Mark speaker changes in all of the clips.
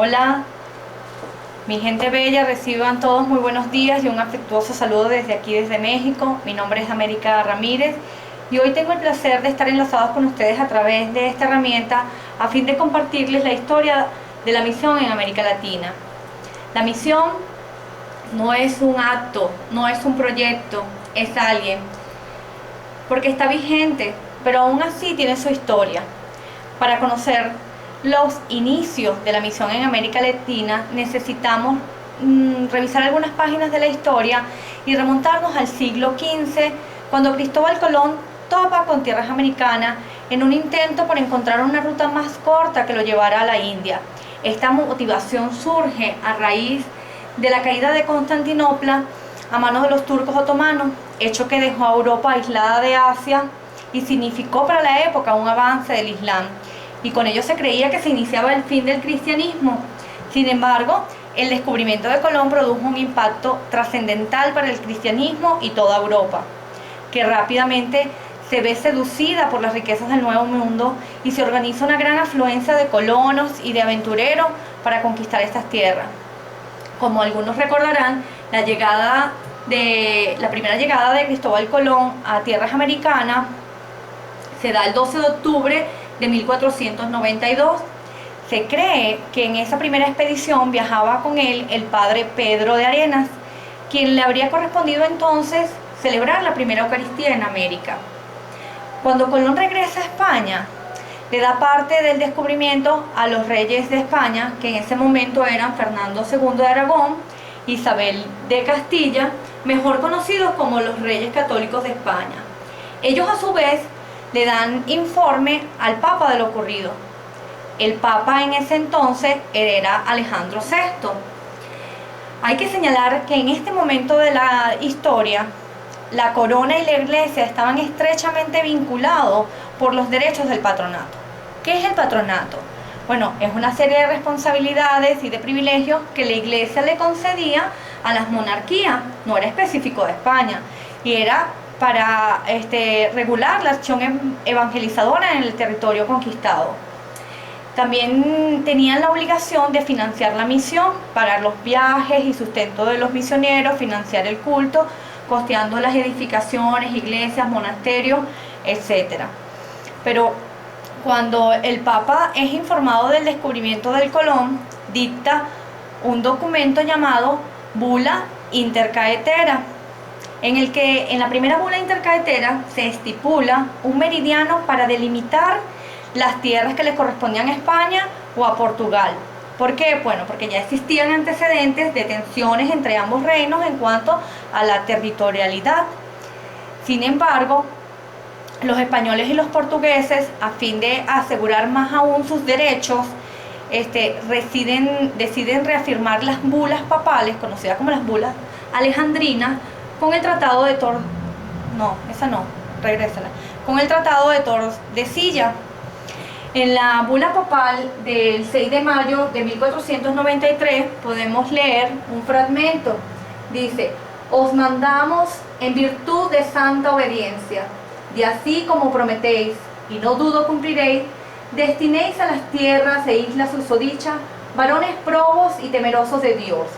Speaker 1: Hola, mi gente bella, reciban todos muy buenos días y un afectuoso saludo desde aquí, desde México. Mi nombre es América Ramírez y hoy tengo el placer de estar enlazados con ustedes a través de esta herramienta a fin de compartirles la historia de la misión en América Latina. La misión no es un acto, no es un proyecto, es alguien, porque está vigente, pero aún así tiene su historia. Para conocer los inicios de la misión en América Latina necesitamos revisar algunas páginas de la historia y remontarnos al siglo XV, cuando Cristóbal Colón topa con tierras americanas en un intento por encontrar una ruta más corta que lo llevara a la India. Esta motivación surge a raíz de la caída de Constantinopla a manos de los turcos otomanos, hecho que dejó a Europa aislada de Asia y significó para la época un avance del Islam, y con ello se creía que se iniciaba el fin del cristianismo. Sin embargo, el descubrimiento de Colón produjo un impacto trascendental para el cristianismo y toda Europa, que rápidamente se ve seducida por las riquezas del Nuevo Mundo y se organiza una gran afluencia de colonos y de aventureros para conquistar estas tierras. Como algunos recordarán, la primera llegada de Cristóbal Colón a tierras americanas se da el 12 de octubre de 1492. Se cree que en esa primera expedición viajaba con él el padre Pedro de Arenas, quien le habría correspondido entonces celebrar la primera Eucaristía en América. Cuando Colón regresa a España, le da parte del descubrimiento a los reyes de España, que en ese momento eran Fernando II de Aragón, Isabel de Castilla, mejor conocidos como los Reyes Católicos de España. Ellos a su vez le dan informe al Papa de lo ocurrido. El Papa en ese entonces era Alejandro VI. Hay que señalar que en este momento de la historia, la corona y la iglesia estaban estrechamente vinculados por los derechos del patronato. ¿Qué es el patronato? Bueno, es una serie de responsabilidades y de privilegios que la iglesia le concedía a las monarquías, no era específico de España, y era para regular la acción evangelizadora en el territorio conquistado. También tenían la obligación de financiar la misión, pagar los viajes y sustento de los misioneros, financiar el culto, costeando las edificaciones, iglesias, monasterios, etc. Pero cuando el Papa es informado del descubrimiento del Colón, dicta un documento llamado Bula Intercaetera, en el que en la primera bula intercaetera se estipula un meridiano para delimitar las tierras que le correspondían a España o a Portugal. ¿Por qué? Bueno, porque ya existían antecedentes de tensiones entre ambos reinos en cuanto a la territorialidad. Sin embargo, los españoles y los portugueses, a fin de asegurar más aún sus derechos, deciden reafirmar las bulas papales, conocidas como las bulas alejandrinas, con el Tratado de con el Tratado de Tordesillas. En la bula papal del 6 de mayo de 1493 podemos leer un fragmento. Dice: os mandamos en virtud de santa obediencia, de así como prometéis, y no dudo cumpliréis, destinéis a las tierras e islas susodichas varones probos y temerosos de Dios,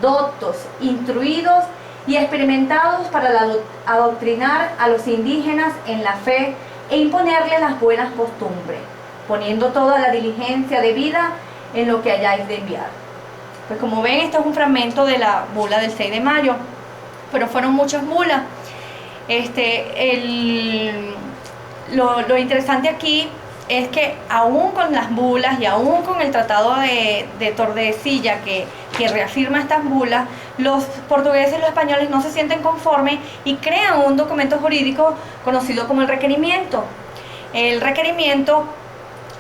Speaker 1: doctos, instruidos y experimentados para adoctrinar a los indígenas en la fe e imponerles las buenas costumbres, poniendo toda la diligencia de vida en lo que hayáis de enviar. Pues como ven, este es un fragmento de la bula del 6 de mayo, pero fueron muchas bulas. Lo interesante aquí es que aún con las bulas y aún con el Tratado de Tordesillas que reafirma estas bulas, los portugueses y los españoles no se sienten conformes y crean un documento jurídico conocido como el requerimiento. El requerimiento,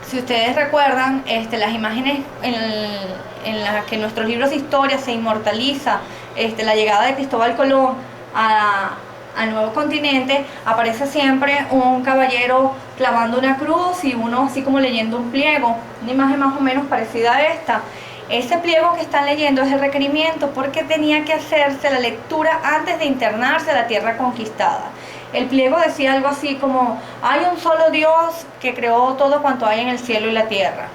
Speaker 1: si ustedes recuerdan, las imágenes en las que en nuestros libros de historia se inmortaliza la llegada de Cristóbal Colón al nuevo continente, aparece siempre un caballero clavando una cruz y uno así como leyendo un pliego, una imagen más o menos parecida a esta. Ese pliego que están leyendo es el requerimiento, porque tenía que hacerse la lectura antes de internarse a la tierra conquistada. El pliego decía algo así como: hay un solo Dios que creó todo cuanto hay en el cielo y la tierra.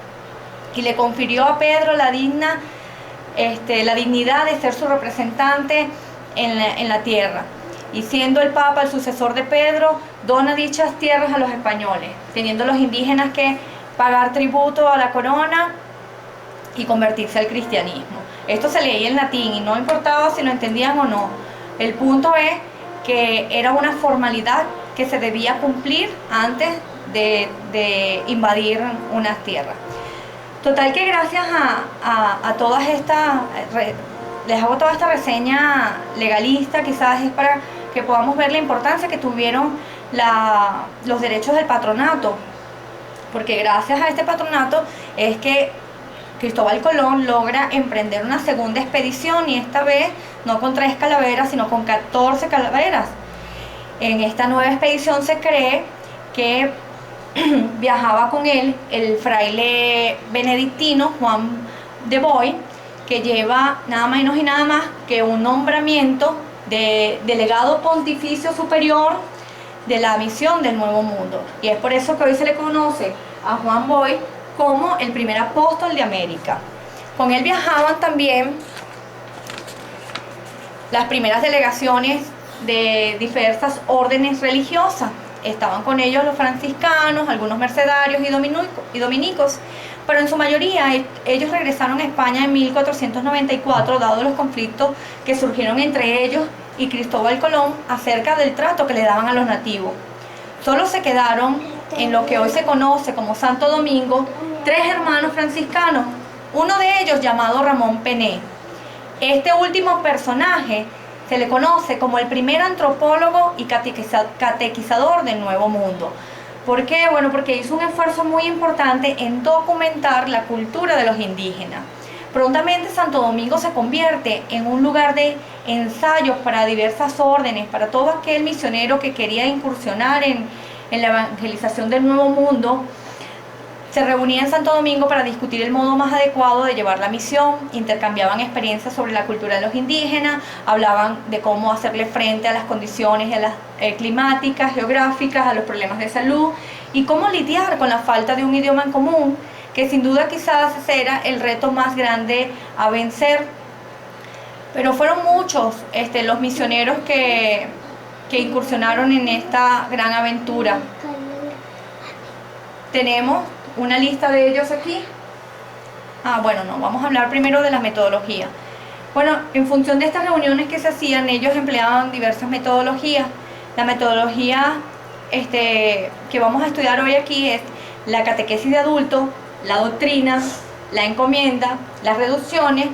Speaker 1: y le confirió a Pedro la dignidad de ser su representante en la tierra. Y siendo el Papa el sucesor de Pedro, dona dichas tierras a los españoles, teniendo los indígenas que pagar tributo a la corona y convertirse al cristianismo. Esto se leía en latín y no importaba si lo entendían o no. El punto es que era una formalidad que se debía cumplir antes de invadir unas tierras. Total que gracias a todas estas, les hago toda esta reseña legalista, quizás es para que podamos ver la importancia que tuvieron los derechos del patronato, porque gracias a este patronato es que Cristóbal Colón logra emprender una segunda expedición, y esta vez no con 3 calaveras, sino con 14 calaveras. En esta nueva expedición se cree que viajaba con él el fraile benedictino Juan de Boy, que lleva nada menos y nada más que un nombramiento de delegado pontificio superior de la misión del Nuevo Mundo. Y es por eso que hoy se le conoce a Juan Boy como el primer apóstol de América. Con él viajaban también las primeras delegaciones de diversas órdenes religiosas. Estaban con ellos los franciscanos, algunos mercedarios y dominicos, pero en su mayoría ellos regresaron a España en 1494, dado los conflictos que surgieron entre ellos y Cristóbal Colón acerca del trato que le daban a los nativos. Solo se quedaron en lo que hoy se conoce como Santo Domingo 3 hermanos franciscanos, uno de ellos llamado Ramón Pené. Este último personaje se le conoce como el primer antropólogo y catequizador del Nuevo Mundo. ¿Por qué? Bueno, porque hizo un esfuerzo muy importante en documentar la cultura de los indígenas. Prontamente Santo Domingo se convierte en un lugar de ensayos para diversas órdenes, para todo aquel misionero que quería incursionar en la evangelización del Nuevo Mundo. Se reunía en Santo Domingo para discutir el modo más adecuado de llevar la misión, intercambiaban experiencias sobre la cultura de los indígenas, hablaban de cómo hacerle frente a las condiciones climáticas, geográficas, a los problemas de salud y cómo lidiar con la falta de un idioma en común, que sin duda quizás era el reto más grande a vencer. Pero fueron muchos los misioneros que incursionaron en esta gran aventura. Tenemos una lista de ellos aquí. Bueno, no, vamos a hablar primero de la metodología. Bueno, en función de estas reuniones que se hacían, ellos empleaban diversas metodologías. La metodología que vamos a estudiar hoy aquí es la catequesis de adultos, la doctrina, la encomienda, las reducciones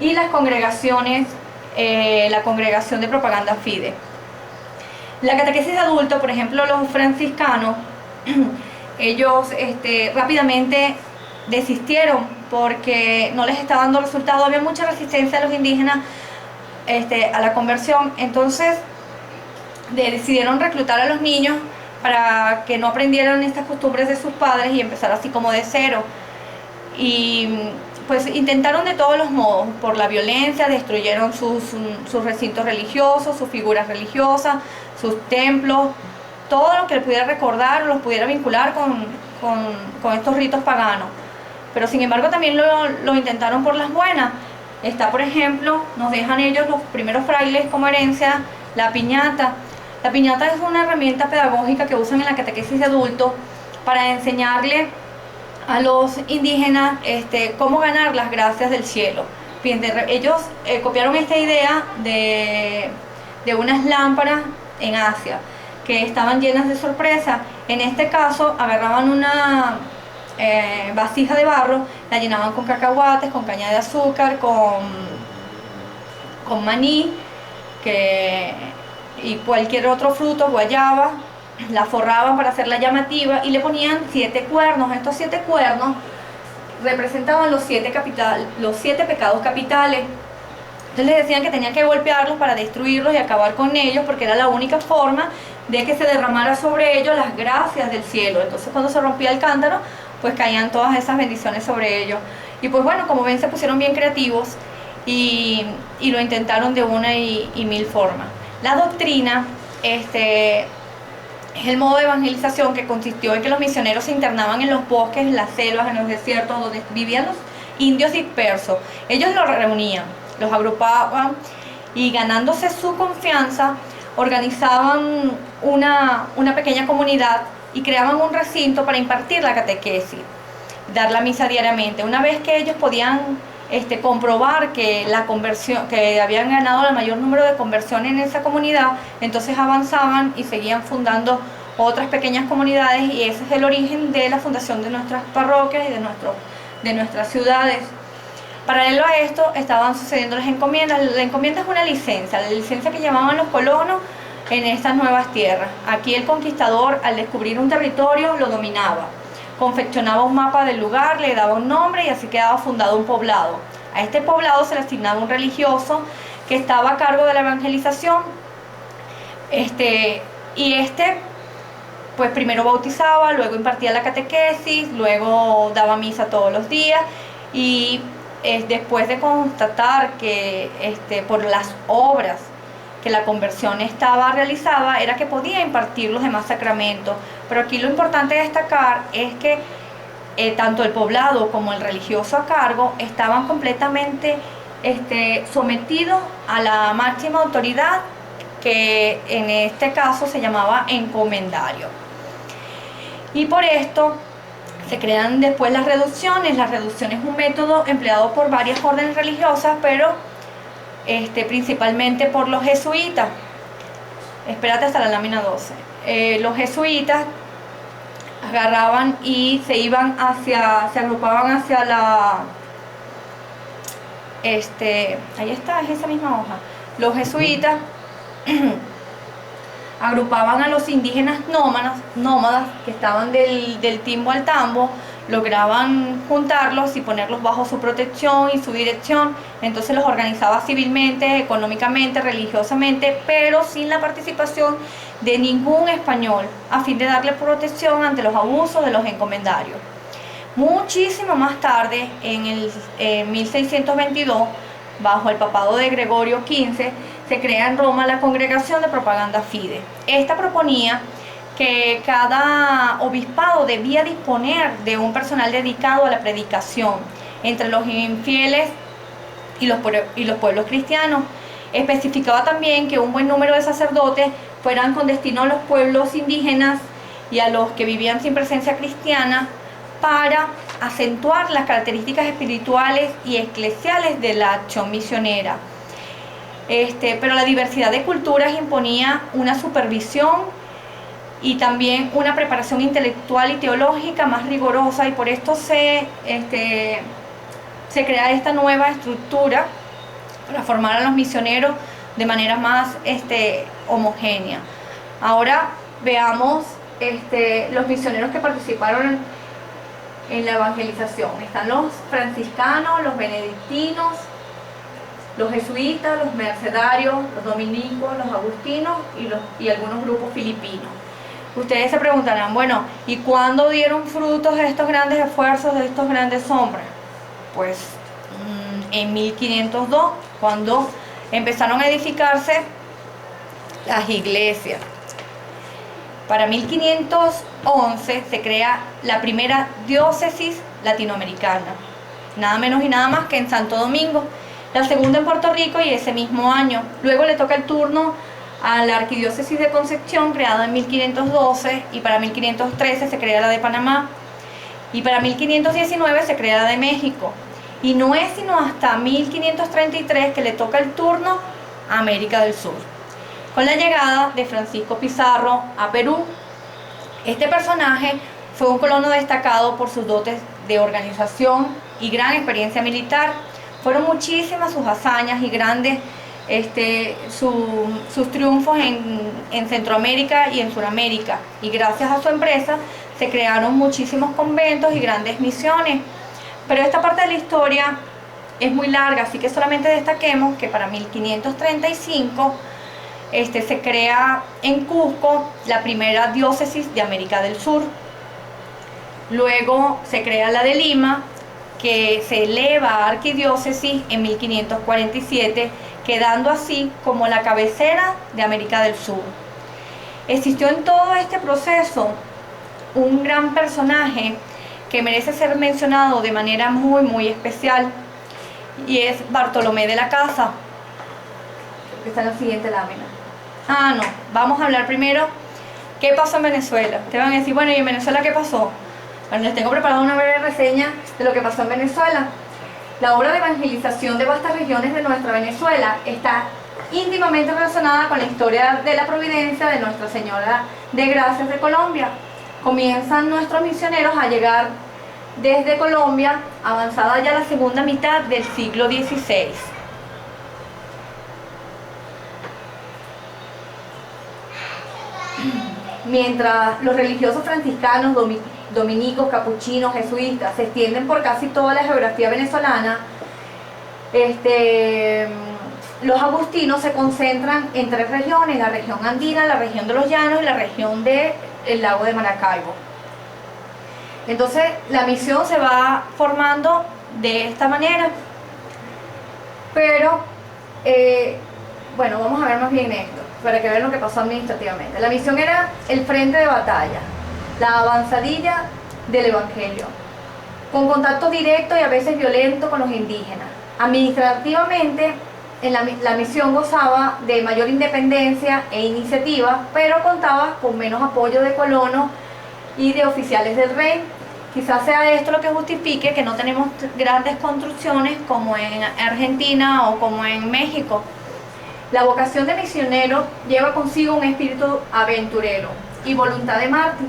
Speaker 1: y las congregaciones, la congregación de propaganda fide. La catequesis de adultos, por ejemplo, los franciscanos, ellos rápidamente desistieron porque no les estaba dando resultado. Había mucha resistencia de los indígenas a la conversión. Entonces decidieron reclutar a los niños para que no aprendieran estas costumbres de sus padres y empezar así como de cero. Y pues intentaron de todos los modos, por la violencia, destruyeron sus recintos religiosos, sus figuras religiosas, sus templos, todo lo que pudiera recordar o los pudiera vincular con estos ritos paganos. Pero sin embargo también lo intentaron por las buenas. Está, por ejemplo, nos dejan ellos los primeros frailes como herencia, la piñata. La piñata es una herramienta pedagógica que usan en la catequesis de adultos para enseñarle a los indígenas cómo ganar las gracias del cielo. Fíjense, ellos copiaron esta idea de unas lámparas en Asia que estaban llenas de sorpresa. En este caso agarraban una vasija de barro, la llenaban con cacahuates, con caña de azúcar, con maní y cualquier otro fruto, guayaba, la forraban para hacerla llamativa y le ponían 7 cuernos. Estos 7 cuernos representaban los 7 pecados capitales. Entonces les decían que tenían que golpearlos para destruirlos y acabar con ellos, porque era la única forma de que se derramara sobre ellos las gracias del cielo. Entonces cuando se rompía el cántaro, pues caían todas esas bendiciones sobre ellos. Y pues bueno, como ven, se pusieron bien creativos y lo intentaron de una y mil formas. La doctrina Es el modo de evangelización que consistió en que los misioneros se internaban en los bosques, en las selvas, en los desiertos, donde vivían los indios dispersos. Ellos los reunían, los agrupaban y, ganándose su confianza, organizaban una pequeña comunidad y creaban un recinto para impartir la catequesis, dar la misa diariamente. Una vez que ellos podían comprobar que la conversión, que habían ganado el mayor número de conversiones en esa comunidad, entonces avanzaban y seguían fundando otras pequeñas comunidades, y ese es el origen de la fundación de nuestras parroquias y de nuestras ciudades. Paralelo a esto estaban sucediendo las encomiendas. La encomienda es una licencia, la licencia que llevaban los colonos en estas nuevas tierras. Aquí el conquistador, al descubrir un territorio, lo dominaba. Confeccionaba un mapa del lugar, le daba un nombre y así quedaba fundado un poblado. A este poblado se le asignaba un religioso que estaba a cargo de la evangelización. Pues primero bautizaba, luego impartía la catequesis, luego daba misa todos los días, y después de constatar que por las obras que la conversión estaba realizada, era que podía impartir los demás sacramentos. Pero aquí lo importante de destacar es que tanto el poblado como el religioso a cargo estaban completamente sometidos a la máxima autoridad, que en este caso se llamaba encomendario. Y por esto se crean después las reducciones. La reducción es un método empleado por varias órdenes religiosas, pero principalmente por los jesuitas. Espérate hasta la lámina 12. Los jesuitas agarraban y se agrupaban hacia la... ahí está, es esa misma hoja. Los jesuitas agrupaban a los indígenas nómadas que estaban del timbo al tambo, lograban juntarlos y ponerlos bajo su protección y su dirección. Entonces los organizaba civilmente, económicamente, religiosamente, pero sin la participación de ningún español, a fin de darle protección ante los abusos de los encomendarios. Muchísimo más tarde, en 1622, bajo el papado de Gregorio XV, se crea en Roma la Congregación de Propaganda Fide. Esta proponía que cada obispado debía disponer de un personal dedicado a la predicación entre los infieles y los pueblos cristianos. Especificaba también que un buen número de sacerdotes fueran con destino a los pueblos indígenas y a los que vivían sin presencia cristiana, para acentuar las características espirituales y eclesiales de la acción misionera. Pero la diversidad de culturas imponía una supervisión y también una preparación intelectual y teológica más rigurosa, y por esto se crea esta nueva estructura para formar a los misioneros de manera más homogénea. Ahora veamos los misioneros que participaron en la evangelización. Están los franciscanos, los benedictinos, los jesuitas, los mercedarios, los dominicos, los agustinos y algunos grupos filipinos. Ustedes se preguntarán, bueno, ¿y cuándo dieron frutos estos grandes esfuerzos de estos grandes hombres? Pues en 1502, cuando empezaron a edificarse las iglesias. Para 1511 se crea la primera diócesis latinoamericana, nada menos y nada más que en Santo Domingo, la segunda en Puerto Rico, y ese mismo año. Luego le toca el turno a la arquidiócesis de Concepción, creada en 1512, y para 1513 se crea la de Panamá, y para 1519 se crea la de México, y no es sino hasta 1533 que le toca el turno a América del Sur, con la llegada de Francisco Pizarro a Perú. Este personaje fue un colono destacado por sus dotes de organización y gran experiencia militar. Fueron muchísimas sus hazañas y grandes sus triunfos en Centroamérica y en Sudamérica, y gracias a su empresa se crearon muchísimos conventos y grandes misiones. Pero esta parte de la historia es muy larga, así que solamente destaquemos que para 1535 se crea en Cusco la primera diócesis de América del Sur. Luego se crea la de Lima, que se eleva a arquidiócesis en 1547, quedando así como la cabecera de América del Sur. Existió en todo este proceso un gran personaje que merece ser mencionado de manera muy especial, y es Bartolomé de la Casa, que está en la siguiente lámina. No, vamos a hablar primero qué pasó en Venezuela. Te van a decir, bueno, ¿y en Venezuela qué pasó? Bueno, les tengo preparada una breve reseña de lo que pasó en Venezuela. La obra de evangelización de vastas regiones de nuestra Venezuela está íntimamente relacionada con la historia de la providencia de Nuestra Señora de Gracias de Colombia. Comienzan nuestros misioneros a llegar desde Colombia, avanzada ya la segunda mitad del siglo XVI. Mientras los religiosos franciscanos, dominicos, capuchinos, jesuitas se extienden por casi toda la geografía venezolana, los agustinos se concentran en 3 regiones: la región andina, la región de los llanos y la región del lago de Maracaibo. Entonces la misión se va formando de esta manera, pero bueno, vamos a ver más bien esto para que vean lo que pasó administrativamente. La misión era el frente de batalla, la avanzadilla del evangelio, con contacto directo y a veces violento con los indígenas. Administrativamente, la misión gozaba de mayor independencia e iniciativa, pero contaba con menos apoyo de colonos y de oficiales del rey. Quizás sea esto lo que justifique que no tenemos grandes construcciones como en Argentina o como en México. La vocación de misionero lleva consigo un espíritu aventurero y voluntad de mártir.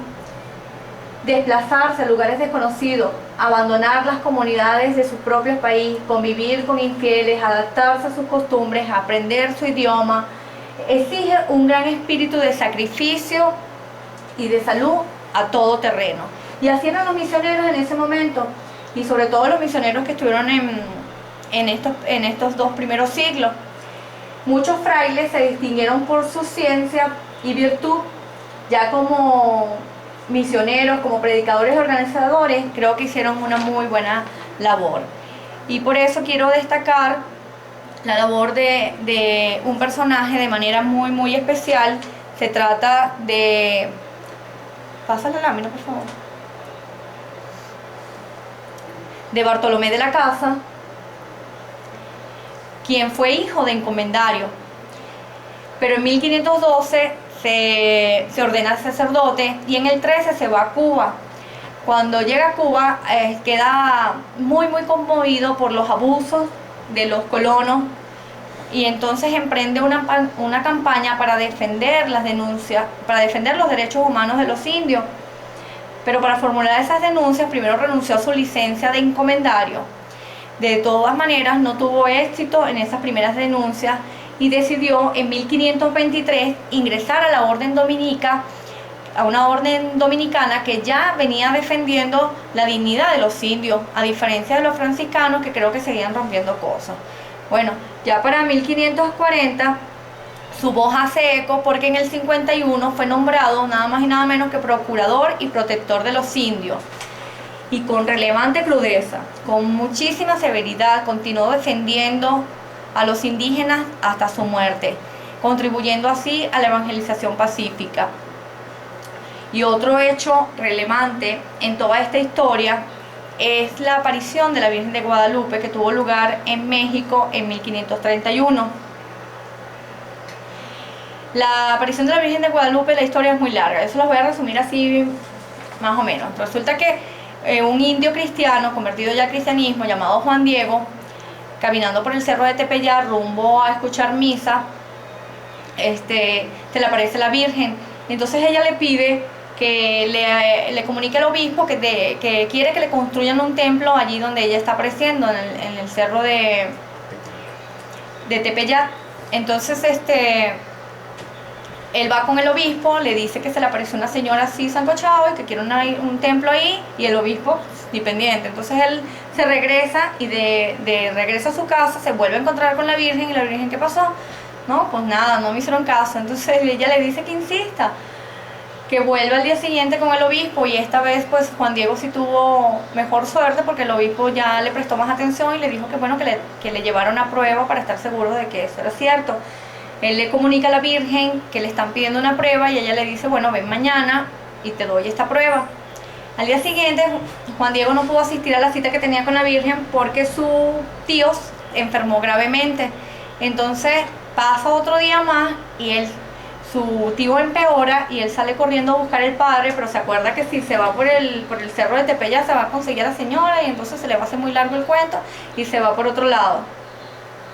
Speaker 1: Desplazarse a lugares desconocidos, abandonar las comunidades de su propio país, convivir con infieles, adaptarse a sus costumbres, aprender su idioma, exige un gran espíritu de sacrificio y de salud a todo terreno. Y así eran los misioneros en ese momento, y sobre todo los misioneros que estuvieron en estos 2 primeros siglos. Muchos frailes se distinguieron por su ciencia y virtud. Ya como misioneros, como predicadores y organizadores, creo que hicieron una muy buena labor. Y por eso quiero destacar la labor de un personaje de manera muy especial. Se trata de... Pasa la lámina, por favor. De Bartolomé de la Casa, quien fue hijo de encomendario, pero en 1512 se ordena sacerdote y en el 13 se va a Cuba. Cuando llega a Cuba queda muy conmovido por los abusos de los colonos, y entonces emprende una campaña para defender las denuncias, para defender los derechos humanos de los indios. Pero para formular esas denuncias primero renunció a su licencia de encomendario. De todas maneras no tuvo éxito en esas primeras denuncias y decidió en 1523 ingresar a la orden dominica, a una orden dominicana que ya venía defendiendo la dignidad de los indios, a diferencia de los franciscanos, que creo que seguían rompiendo cosas. Bueno, ya para 1540 su voz hace eco, porque en el 51 fue nombrado nada más y nada menos que procurador y protector de los indios. Y con relevante crudeza, con muchísima severidad, continuó defendiendo a los indígenas hasta su muerte, contribuyendo así a la evangelización pacífica. Y otro hecho relevante en toda esta historia es la aparición de la Virgen de Guadalupe, que tuvo lugar en México en 1531. La aparición de la Virgen de Guadalupe, la historia es muy larga, eso los voy a resumir así más o menos. Resulta que un indio cristiano, convertido ya al cristianismo, llamado Juan Diego, caminando por el cerro de Tepeyat rumbo a escuchar misa, se le aparece la Virgen. Entonces ella le pide que le comunique al obispo que quiere que le construyan un templo allí donde ella está apareciendo, en el cerro de Tepeyat. Entonces él va con el obispo, le dice que se le apareció una señora así sancochado y que quiere un templo ahí, y el obispo ni pendiente. Entonces él se regresa y de regreso a su casa se vuelve a encontrar con la Virgen, y la Virgen, ¿qué pasó? No, pues nada, no me hicieron caso. Entonces ella le dice que insista, que vuelva al día siguiente con el obispo, y esta vez pues Juan Diego sí tuvo mejor suerte, porque el obispo ya le prestó más atención y le dijo que bueno, que le llevara una prueba para estar seguro de que eso era cierto. Él le comunica a la Virgen que le están pidiendo una prueba y ella le dice, bueno, ven mañana y te doy esta prueba. Al día siguiente, Juan Diego no pudo asistir a la cita que tenía con la Virgen porque su tío enfermó gravemente. Entonces pasa otro día más y su tío empeora y él sale corriendo a buscar al padre, pero se acuerda que si se va por el cerro de Tepeya se va a conseguir a la señora y entonces se le va a hacer muy largo el cuento y se va por otro lado.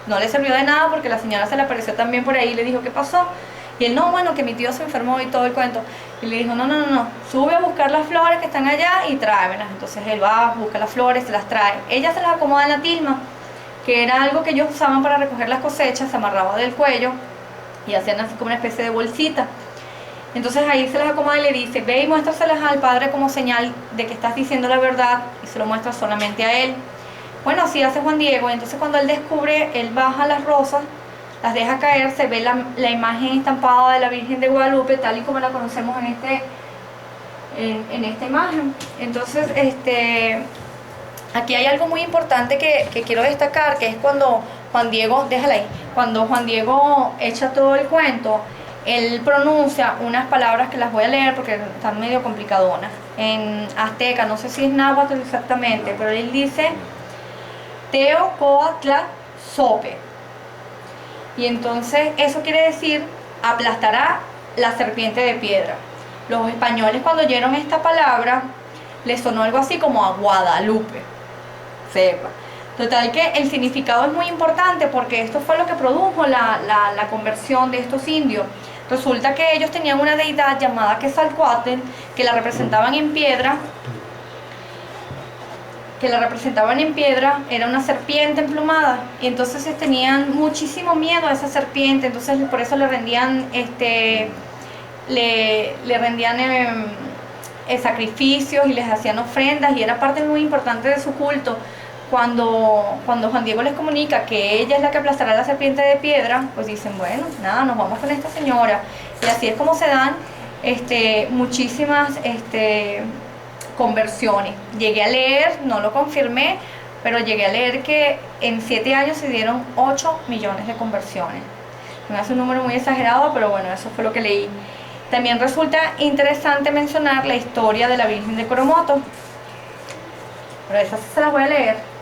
Speaker 1: No le sirvió de nada porque la señora se le apareció también por ahí y le dijo, ¿qué pasó? Y él, no, bueno, que mi tío se enfermó y todo el cuento. Y le dijo, no, sube a buscar las flores que están allá y tráemelas. Entonces él va, busca las flores, se las trae. Ella se las acomoda en la tilma, que era algo que ellos usaban para recoger las cosechas, se amarraba del cuello y hacían así como una especie de bolsita. Entonces ahí se las acomoda y le dice, ve y muéstraselas al padre como señal de que estás diciendo la verdad, y se lo muestra solamente a él. Bueno, así hace Juan Diego. Entonces cuando él descubre, él baja las rosas, las deja caer, se ve la imagen estampada de la Virgen de Guadalupe, tal y como la conocemos en esta imagen. Entonces, aquí hay algo muy importante que quiero destacar, que es cuando Juan Diego, déjala ahí, cuando Juan Diego echa todo el cuento, él pronuncia unas palabras que las voy a leer porque están medio complicadonas. En azteca, no sé si es náhuatl exactamente, pero él dice Teocoatla Sope. Y entonces eso quiere decir aplastará la serpiente de piedra. Los españoles cuando oyeron esta palabra les sonó algo así como a Guadalupe. Sepa. Total que el significado es muy importante porque esto fue lo que produjo la conversión de estos indios. Resulta que ellos tenían una deidad llamada Quetzalcóatl que la representaban en piedra. Era una serpiente emplumada y entonces tenían muchísimo miedo a esa serpiente, entonces por eso le rendían sacrificios y les hacían ofrendas y era parte muy importante de su culto. Cuando Juan Diego les comunica que ella es la que aplastará la serpiente de piedra, pues dicen, bueno, nada, nos vamos con esta señora. Y así es como se dan muchísimas conversiones. Llegué a leer, no lo confirmé, pero llegué a leer que en 7 años se dieron 8 millones de conversiones. Me hace un número muy exagerado, pero bueno, eso fue lo que leí. También resulta interesante mencionar la historia de la Virgen de Coromoto, pero esa sí se las voy a leer.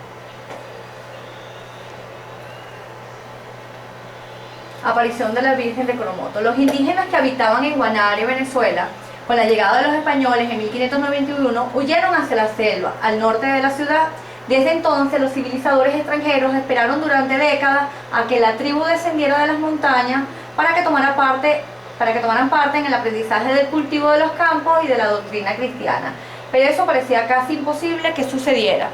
Speaker 1: Aparición de la Virgen de Coromoto. Los indígenas que habitaban en Guanare, Venezuela, con la llegada de los españoles en 1591, huyeron hacia la selva, al norte de la ciudad. Desde entonces, los civilizadores extranjeros esperaron durante décadas a que la tribu descendiera de las montañas para que tomaran parte en el aprendizaje del cultivo de los campos y de la doctrina cristiana. Pero eso parecía casi imposible que sucediera.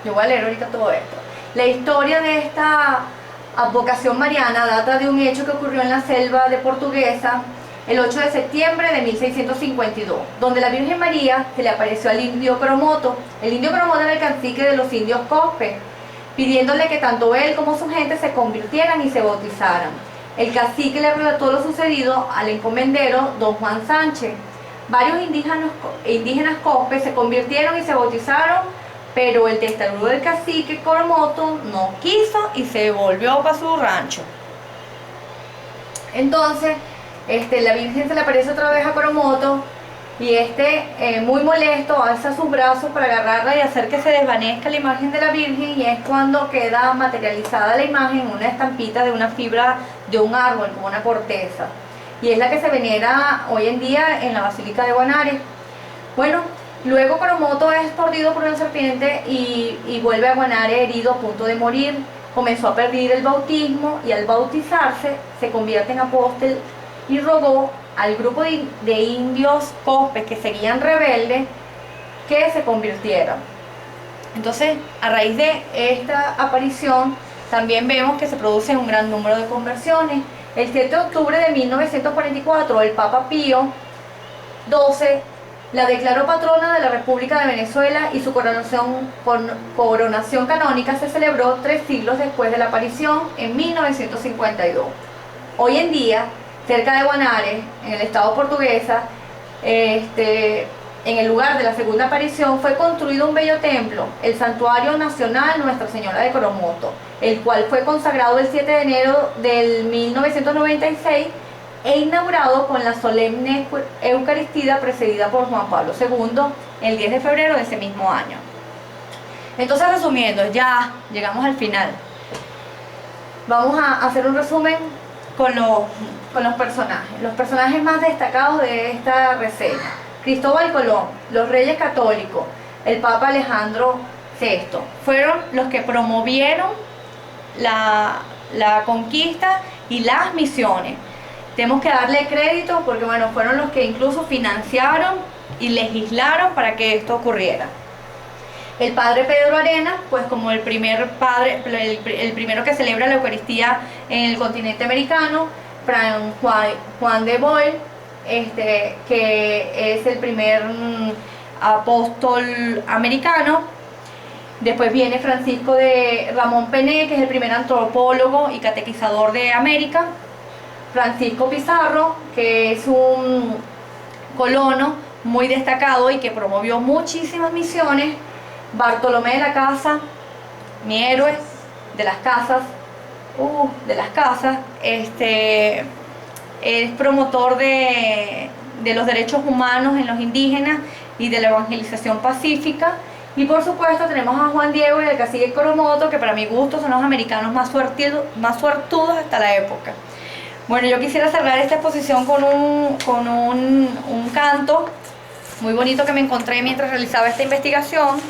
Speaker 1: Yo voy a leer ahorita todo esto. La historia de esta advocación mariana data de un hecho que ocurrió en la selva de Portuguesa el 8 de septiembre de 1652, donde la Virgen María se le apareció al indio Coromoto. El indio Coromoto era el cacique de los indios Cospe, pidiéndole que tanto él como su gente se convirtieran y se bautizaran. El cacique le relató lo sucedido al encomendero don Juan Sánchez. Varios indígenas Cospe se convirtieron y se bautizaron, pero el testarudo del cacique Coromoto no quiso y se volvió para su rancho. Entonces, la Virgen se le aparece otra vez a Coromoto y muy molesto, alza sus brazos para agarrarla y hacer que se desvanezca la imagen de la Virgen, y es cuando queda materializada la imagen en una estampita de una fibra de un árbol, como una corteza. Y es la que se venera hoy en día en la Basílica de Guanare. Bueno, luego Coromoto es mordido por una serpiente y vuelve a Guanare herido a punto de morir. Comenzó a pedir el bautismo y al bautizarse se convierte en apóstol y rogó al grupo de indios Cospe que seguían rebeldes que se convirtieran. Entonces, a raíz de esta aparición, también vemos que se produce un gran número de conversiones. El 7 de octubre de 1944, el Papa Pío XII la declaró patrona de la República de Venezuela y su coronación canónica se celebró 3 siglos después de la aparición, en 1952. Hoy en día, cerca de Guanare, en el estado Portuguesa, en el lugar de la segunda aparición, fue construido un bello templo, el Santuario Nacional Nuestra Señora de Coromoto, el cual fue consagrado el 7 de enero del 1996 e inaugurado con la solemne Eucaristía precedida por Juan Pablo II el 10 de febrero de ese mismo año. Entonces, resumiendo, ya llegamos al final. Vamos a hacer un resumen con los personajes. Los personajes más destacados de esta reseña: Cristóbal Colón, los Reyes Católicos, el Papa Alejandro VI, fueron los que promovieron la conquista y las misiones. Tenemos que darle crédito porque, bueno, fueron los que incluso financiaron y legislaron para que esto ocurriera. El padre Pedro Arenas, pues como el primer padre, el primero que celebra la Eucaristía en el continente americano. Juan de Boyle, que es el primer apóstol americano. Después viene Francisco de Ramón Pené, que es el primer antropólogo y catequizador de América. Francisco Pizarro, que es un colono muy destacado y que promovió muchísimas misiones. Bartolomé de la Casa, mi héroe de las casas, es promotor de los derechos humanos en los indígenas y de la evangelización pacífica. Y por supuesto tenemos a Juan Diego y el cacique Coromoto, que para mi gusto son los americanos más suertudos hasta la época. Bueno, yo quisiera cerrar esta exposición con un canto muy bonito que me encontré mientras realizaba esta investigación.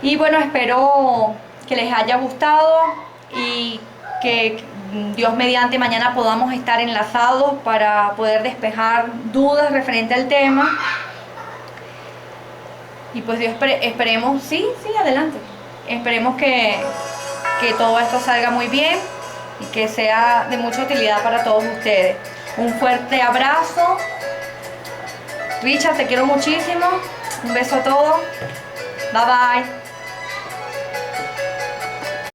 Speaker 1: Y bueno, espero que les haya gustado y que Dios mediante mañana podamos estar enlazados para poder despejar dudas referente al tema. Y pues Dios esperemos, sí, adelante. Esperemos que todo esto salga muy bien y que sea de mucha utilidad para todos ustedes. Un fuerte abrazo. Richard, te quiero muchísimo. Un beso a todos. Bye bye.